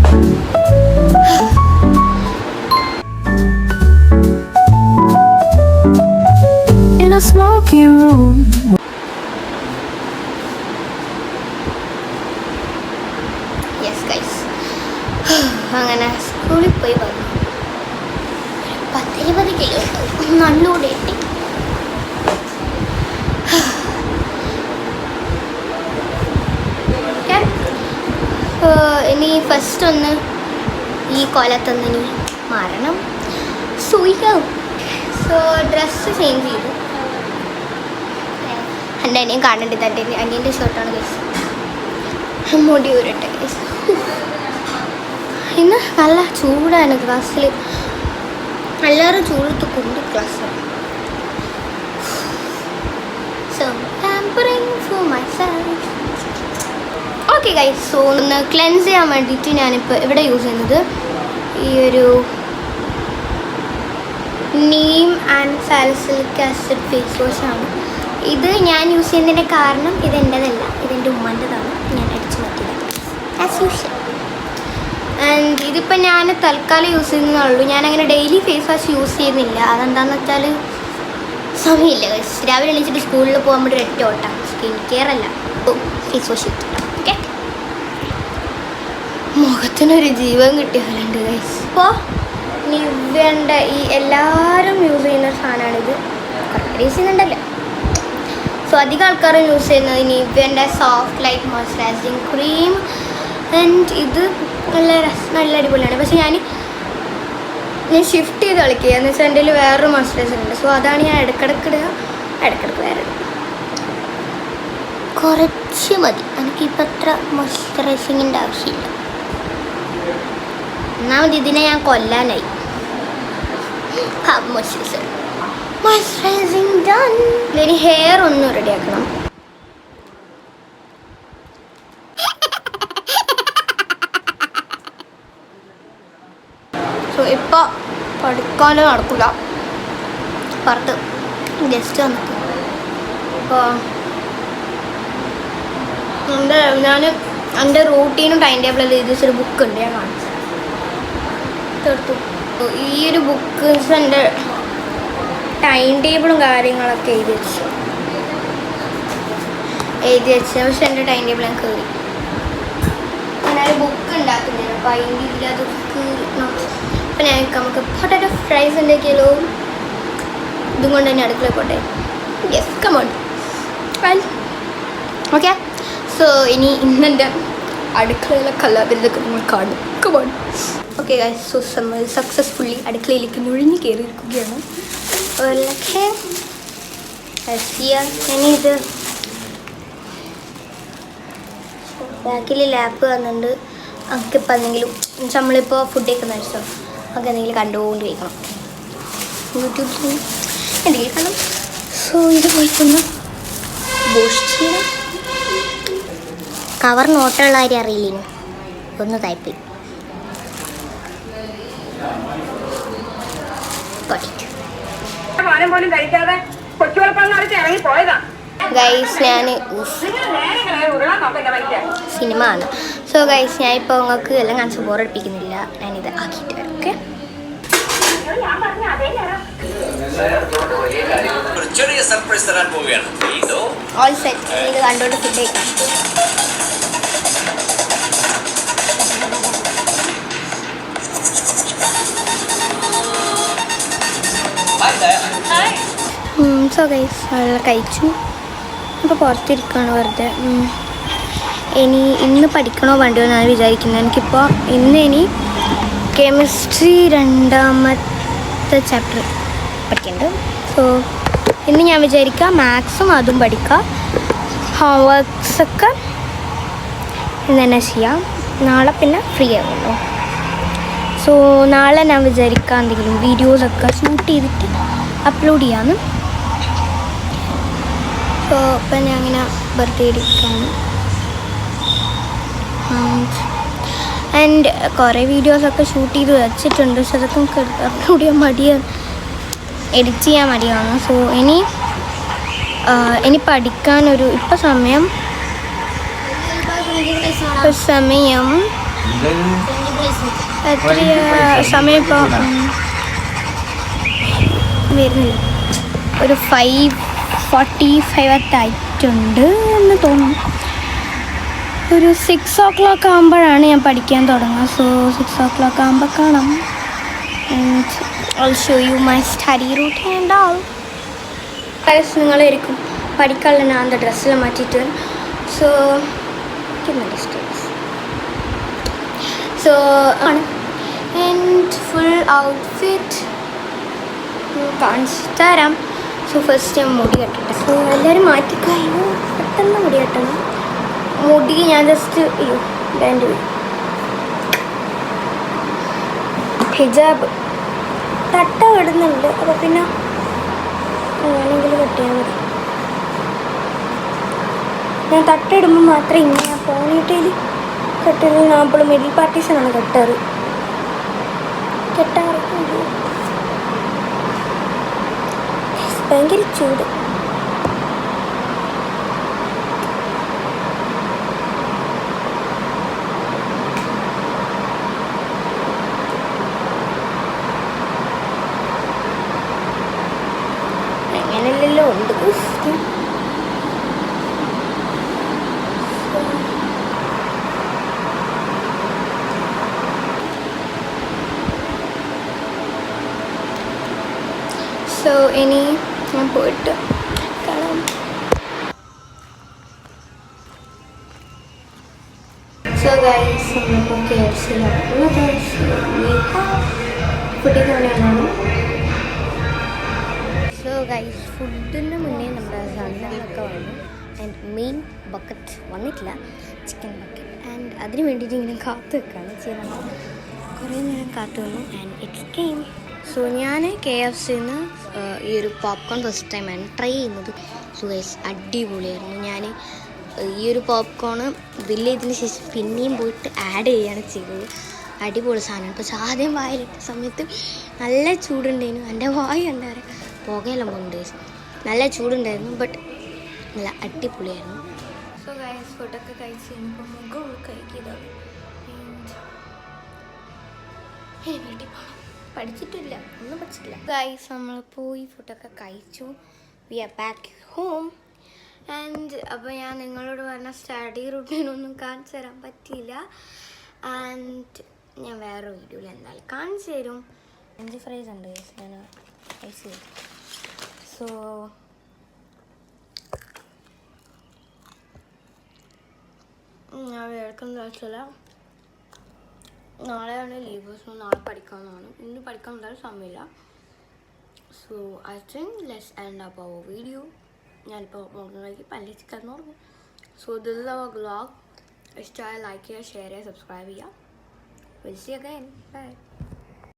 In a smoky room. Yes guys, അങ്ങനെ സ്കൂളിൽ പോയി വന്നു. 10-20 കിലോ നല്ലൂടെ എത്തി. ഇനി ഫസ്റ്റ് ഒന്ന് ഈ കൊലത്തൊന്നിനി മാറണം. സൂയിക്കും. സോ ഡ്രസ്സ് ചേഞ്ച് ചെയ്തു. എൻ്റെ അനിയൻ കാണേണ്ടത് എൻ്റെ അനിയൻ്റെ ഷർട്ടാണ് ഗൈസ്. മുടി ഊരട്ടെ ഗൈസ്. ഇന്ന് നല്ല ചൂടാണ് ക്ലാസ്സിൽ. എല്ലാവരും ചൂടത്ത് കൊണ്ട് class. So pampering for myself. Okay guys, so ഒന്ന് ക്ലെൻസ് ചെയ്യാൻ വേണ്ടിയിട്ട് ഞാനിപ്പോൾ ഇവിടെ യൂസ് ചെയ്യുന്നത് ഈ ഒരു neem and salicylic acid face വാഷാണ്. ഇത് ഞാൻ യൂസ് ചെയ്യുന്നതിൻ്റെ കാരണം ഇതെൻ്റെതല്ല, ഇതെൻ്റെ ഉമ്മൻ്റെതാണ്. ഞാൻ അടിച്ചു മാറ്റിയത് ആസ് യൂഷ്വൽ. ആൻഡ് ഇതിപ്പോൾ ഞാൻ തൽക്കാലം യൂസ് ചെയ്യുന്നതേ. ഞാനങ്ങനെ ഡെയിലി ഫേസ് വാഷ് യൂസ് ചെയ്യുന്നില്ല. അതെന്താണെന്ന് വെച്ചാൽ സമയമില്ല ഗൈസ്. രാവിലെ എണീച്ചിട്ട് സ്കൂളിൽ പോകാൻ വേണ്ടി ഒറ്റ ഓട്ടം. സ്കിൻ കെയർ അല്ല, ഫേസ് വാഷ് ഇട്ടിട്ടാണ്. ഓക്കെ, മുഖത്തിനൊരു ജീവൻ കിട്ടിയാലുണ്ട് ഗൈസ്. ഇപ്പോൾ നിവ്യൻ്റെ ഈ എല്ലാവരും യൂസ് ചെയ്യുന്ന സാധനമാണിത്. കറക്റ്റ് യൂസ് ചെയ്യുന്നുണ്ടല്ലോ. സോ അധികം ആൾക്കാരും യൂസ് ചെയ്യുന്നത് നിവ്യൻ്റെ soft light moisturising cream. And ഇത് നല്ല അടിപൊളിയാണ്. പക്ഷെ ഞാൻ ഷിഫ്റ്റ് ചെയ്ത് കളിക്കുക എന്ന് വെച്ചാൽ എൻ്റെ വേറൊരു മോയ്സ്ചറൈസർ ഉണ്ട്. സോ അതാണ് ഞാൻ ഇടയ്ക്കിടയ്ക്ക് ഇടുക, ഇടയ്ക്കിടയ്ക്ക് വേറെ ഇടുക. കുറച്ച് മതി, എനിക്കിപ്പോൾ അത്ര മോയ്സ്ചറൈസിങ്ങിൻ്റെ ആവശ്യമില്ല. ഒന്നാമത് ഇതിനെ ഞാൻ കൊല്ലാനായി. Moisturising done. ഇനി ഹെയർ ഒന്ന് റെഡിയാക്കണം. സോ ഇപ്പോൾ പഠിക്കാനും നടക്കില്ല, പുറത്ത് ജസ്റ്റ് വന്നിട്ട്. അപ്പോൾ ഞാൻ എൻ്റെ റൂട്ടീനും ടൈം ടേബിളിൽ എഴുതിയൊരു ബുക്ക് ഉണ്ട്, ഞാൻ കാണിച്ചു തീർത്തു. ഈ ഒരു ബുക്ക് എൻ്റെ ടൈം ടേബിളും കാര്യങ്ങളൊക്കെ എഴുതി വെച്ചു. പക്ഷെ എൻ്റെ ടൈം ടേബിൾ ഞാൻ കയറി. ഞാനൊരു ബുക്ക് ഉണ്ടാക്കുന്നില്ല, അപ്പോൾ അതിൻ്റെ ഇതിലത് അപ്പം ഞാൻ നമുക്ക് പൊട്ടാറ്റോ ഫ്രൈസ് ഉണ്ടാക്കിയാലോ. ഇതും കൊണ്ട് തന്നെ അടുക്കള പോട്ടെ. Yes, come on. Well okay, so ഇനി ഇന്നെൻ്റെ അടുക്കളയിലെ കലാപരിതൊക്കെ നമ്മൾ കാണും. Come on. Okay guys, so successfully അടുക്കളയിലേക്ക് നുഴഞ്ഞു കയറിയിരിക്കുകയാണ്. ഓക്കെ, ഞാനിത് ബാക്കിൽ ലാപ്പ് വന്നിട്ടുണ്ട്. നമുക്കിപ്പോൾ എന്തെങ്കിലും നമ്മളിപ്പോൾ ഫുഡ് കഴിക്കുന്ന വെച്ചോ നമുക്ക് എന്തെങ്കിലും കണ്ടുകൊണ്ട് കഴിക്കണം, യൂട്യൂബിൽ എന്തെങ്കിലും കാണും. സോ ഇത് പോയിട്ടൊന്ന് ബൂസ്റ്റ് ചെയ്യണം. കവർ നോട്ടുള്ള കാര്യം അറിയില്ലേനു, ഒന്ന് ടൈപ്പ് ചെയ്യും. ഗൈസ് ഞാൻ സിനിമ ആണ്. സോ ഗൈസ് ഞാനിപ്പോൾ നിങ്ങൾക്ക് എല്ലാം കാണിച്ച് ബോറടിപ്പിക്കുന്നില്ല, ഞാനിത് ആക്കിയിട്ട് വരാം. Okay, all set. ഇത് കണ്ടോണ്ട് ഫുഡ് കഴിക്കാം. സോ ഗൈസ് നല്ല കഴിച്ചു. ഇപ്പോൾ പുറത്തിരിക്കുകയാണ് വെറുതെ. ഇന്ന് പഠിക്കണോ വേണ്ടയോ എന്നാണ് വിചാരിക്കുന്നത്. എനിക്കിപ്പോൾ ഇനി കെമിസ്ട്രി 2ാമത്തെ ചാപ്റ്റർ പഠിക്കുന്നുണ്ട്. സോ ഇന്ന് ഞാൻ വിചാരിക്കാം മാത്സും അതും പഠിക്കാം. ഹോംവർക്സൊക്കെ ഇന്ന് തന്നെ ചെയ്യാം. നാളെ പിന്നെ ഫ്രീ ആകുമല്ലോ. സോ നാളെ ഞാൻ വിചാരിക്കാം എന്തെങ്കിലും വീഡിയോസൊക്കെ ഷൂട്ട് ചെയ്തിട്ട് അപ്ലോഡ് ചെയ്യാമെന്ന്. സോ അപ്പം ഞാൻ അങ്ങനെ വെറുതെ ഇരിക്കുകയാണ്. ആൻഡ് കുറേ വീഡിയോസൊക്കെ ഷൂട്ട് ചെയ്ത് വെച്ചിട്ടുണ്ട്, പക്ഷെ അതൊക്കെ നമുക്ക് അപ്ലോഡ് ചെയ്യാൻ മടിയാണ്, എഡിറ്റ് ചെയ്യാൻ മടിയാണ്. സോ ഇനി പഠിക്കാനൊരു ഇപ്പോൾ സമയം എത്രയാ സമയം ഇപ്പോൾ വരുന്നില്ല, ഒരു 5:45 ആയിട്ടുണ്ട് എന്ന് തോന്നുന്നു. ഒരു 6 o'clock ആകുമ്പോഴാണ് ഞാൻ പഠിക്കാൻ തുടങ്ങുക. സോ 6 o'clock ആകുമ്പോൾ കാണാം. And I'll show you my study routine and all. നിങ്ങളായിരിക്കും പഠിക്കാനുള്ള ഞാൻ அந்த ഡ്രസ്സെല്ലാം മാറ്റിയിട്ട് സോ ആണ് ആൻഡ് ഫുൾ ഔട്ട്ഫിറ്റ് കാണിച്ചു തരാം. സോ ഫസ്റ്റ് ഞാൻ മുടി കെട്ടട്ടെ. സോ എല്ലാവരും മാറ്റിക്കഴിഞ്ഞു പെട്ടെന്ന് മുടി കെട്ടണം. മുടി ഞാൻ ജസ്റ്റ് ബാൻഡ് ഹിജാബ് തട്ട ഇടുന്നുണ്ട്, അപ്പോൾ പിന്നെ വേണമെങ്കിൽ കെട്ടിയാൽ മതി. ഞാൻ തട്ടിടുമ്പോൾ മാത്രമേ ഇങ്ങനെ പോണിട്ടേൽ കെട്ടത്. ഞാൻ അപ്പോൾ മിഡിൽ പാർട്ടീഷനാണ് കെട്ടാറ്. ഭയങ്കര ചൂട്. അങ്ങനെയല്ലല്ലോ ഉണ്ട്. സോ ഇനി ഞാൻ പോയിട്ട് കാണാം. സോ ഗൈസ് നമ്മളിപ്പോൾ KFCയിലുള്ളത്. ഫുഡിന് വേണ്ടിയാണ്. സോ ഗൈസ് ഫുഡിന് മുന്നേ നമ്മുടെ സാധനങ്ങളൊക്കെ വന്നു. ആൻഡ് മെയിൻ ബക്കറ്റ് വന്നിട്ടില്ല, ചിക്കൻ ബക്കറ്റ്. ആൻഡ് അതിന് വേണ്ടിയിട്ട് ഇങ്ങനെ കാത്തു വെക്കുകയാണ് ചെയ്യുന്നത്. കുറേ നേരം കാത്തു വന്നു ആൻഡ് ഇറ്റ്സ് കെയിം. സോ ഞാൻ KFCന്ന് ഈ ഒരു പോപ്കോൺ ഫസ്റ്റ് ടൈമാണ് ട്രൈ ചെയ്യുന്നത്. സോ ഗൈസ് അടിപൊളിയായിരുന്നു. ഞാൻ ഈ ഒരു പോപ്കോണ് ബില്ല് ചെയ്തതിന് ശേഷം പിന്നെയും പോയിട്ട് ആഡ് ചെയ്യുകയാണ് ചെയ്തത്. അടിപൊളി സാധനമാണ്. പക്ഷെ ആദ്യം വായിലിട്ട സമയത്ത് നല്ല ചൂടുണ്ടായിരുന്നു. എൻ്റെ വായി എന്താ പറയുക പുകയെല്ലാം പോകുന്നുണ്ട്. നല്ല ചൂടുണ്ടായിരുന്നു, ബട്ട് നല്ല അടിപൊളിയായിരുന്നു. സോ ഗൈസ് ഫുഡൊക്കെ കഴിച്ച് കഴിഞ്ഞപ്പോൾ മുഖം കഴിക്കിയതാണ്. വീട്ടിൽ പോകണം. പഠിച്ചിട്ടില്ല, ഒന്നും പഠിച്ചിട്ടില്ല. ഗൈസ് നമ്മൾ പോയി ഫുഡൊക്കെ കഴിച്ചു. We are back home. And അപ്പോൾ ഞാൻ നിങ്ങളോട് പറഞ്ഞ സ്റ്റഡി റൂട്ടീനൊന്നും കാണിച്ചു തരാൻ പറ്റിയില്ല. ആൻഡ് ഞാൻ വേറെ വീഡിയോയിൽ എന്തായാലും കാണിച്ചു തരും. 5 ഫ്രൈസ് ഉണ്ട് ഗൈസ്, ഞാൻ ഐസ് ചെയ്തു. സോ ഞാൻ വേർക്കുന്ന ആവശ്യമില്ല. നാളെയാണ് ലീവ്. സോ നാളെ പഠിക്കാവുന്നതാണ്. ഇന്ന് പഠിക്കാൻ എന്തായാലും സമയമില്ല. So I think let's end up our video. ഞാനിപ്പോൾ മോർണിംഗിലേക്ക് പല്ലിച്ച് കിടന്നുറങ്ങും. So this is our vlog. ഇഷ്ടമായ ലൈക്ക് ചെയ്യുക, ഷെയർ ചെയ്യുക, സബ്സ്ക്രൈബ് ചെയ്യുക. Will see again. ബൈ.